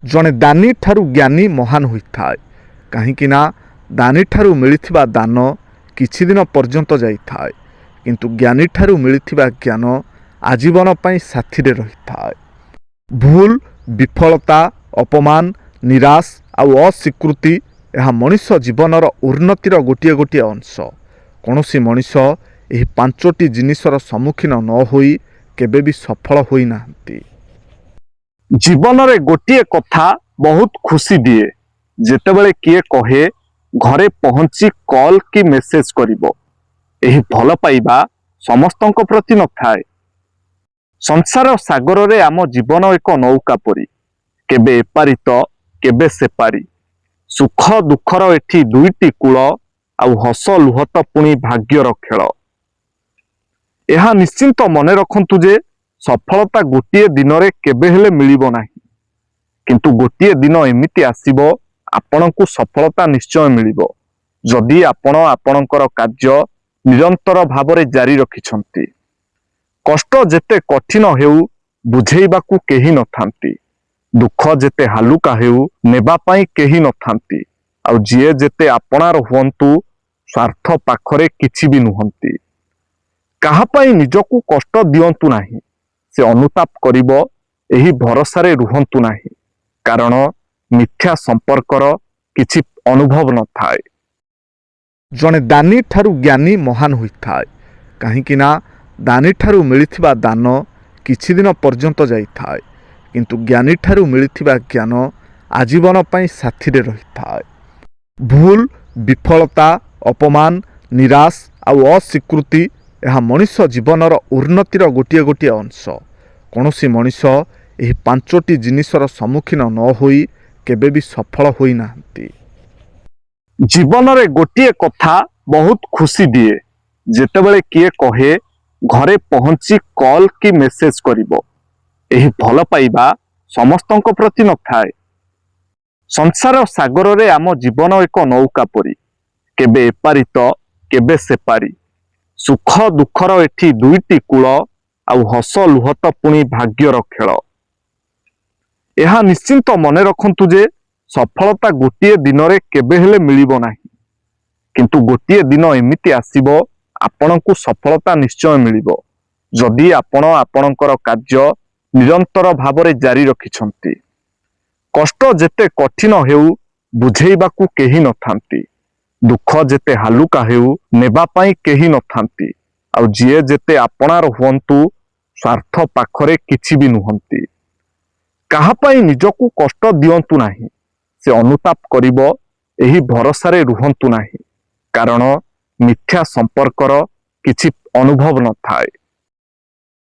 जड़े दानी ठारू ज्ञानी महान होता है कहीं दानी ठारू मिलिथिबा दान किछि दिन पर्यंत जाइथाए किंतु ज्ञानी ठारू मिलिथिबा ज्ञान आजीवन पाई साथी रे रहिता है। भूल विफलता अपमान निराश आउ अस्वीकृति यह मनुष्य जीवनर उन्नतिर गोटे गोटे अंश। कौनसी मनुष्य यह पांचटी जिनिसर सम्मुखीन न होई केबे भी सफल होई नाहंती। जीवन रे गोटे कथा बहुत खुशी दिए जेतेबेले किए कहे घरे पहुंची कॉल की मेसेज करिवो। एही भल पाइबा समस्तंक प्रति न थाए। संसार सागर रे आम जीवन एक नौका परी केबे एपारी तो केबे सेपारी। सुख दुखर एठी दुईटी कूल आउ हस लुह तो पुणी भाग्यर खेल। यह निश्चिंत मने रखंतु जे सफलता गोटे दिन रे केबे हेले मिलिबो नाही किंतु गोटे दिन एमिति आसीबो आपनकु सफलता निश्चय मिलिबो जदि आपण आपणकर कार्य निरंतर भावरे जारी रखिछंती। कष्ट जेते कठिन हेउ बुझेइबाकू केही नथांती। दुख जेते हालुका हेउ नेबा पाई केही नथांती। आउ जिए जेते आपणार हुअंतु स्वार्थ पाखरे किछि भी नुहंती। काहा पाई निजकू कष्ट दियंतु नाही। से अनुताप करिबो एही भरोसारे रुहंतु नाही कारण मिथ्या संपर्कर किछि अनुभव न थाए। जड़े दानी ठारू ज्ञानी महान होता है कहीं दानी ठारू मिलिथिबा दान किछि दिन पर्यंत जाइथाए किंतु ज्ञानी ठारू मिलिथिबा ज्ञान आजीवन पाई साथी रे रहिता है। भूल विफलता अपमान निराश आउ अस्वीकृति यह मनुष्य जीवनर उन्नतिर गोटे गोटे अंश। कौनसी मनुष्य यह पांचटी जिनिसर सम्मुखीन न होई केबे भी सफल होई नाहंती। जीवन रे गोटे कथा बहुत खुशी दिए जेतेबेले किए कहे घरे पहुंची कॉल की मेसेज करिवो। एही भल पाइबा समस्तंक प्रति न थाए। संसार सागर रे आम जीवन एक नौका परी केबे एपारी तो केबे सेपारी। सुख दुखर एठी दुईटी कूल आउ हस लुह तो पुणी भाग्यर खेल। यह निश्चिंत मने रखंतु जे सफलता गोटे दिन रे केबे हेले मिलिबो नाही किंतु गोटे दिन एमिति आसीबो आपनकू सफलता निश्चय मिलिबो जदि आपण आपणकर कार्य निरंतर भावरे जारी रखिछंती। कष्ट जेते कठिन हेउ बुझेइबाकू केही नथांती। दुख जेते हालुका हेउ नेबा पाई केही नथांती। आउ जिए जेते आपणार हुअंतु स्वार्थ पाखरे किछि भी नुहंती। काहा पाई निजकू कष्ट दियंतु नाही। से अनुताप करिवो एही भरोसारे रुहंतु नाही कारण मिथ्या संपर्कर किछि अनुभव न थाए।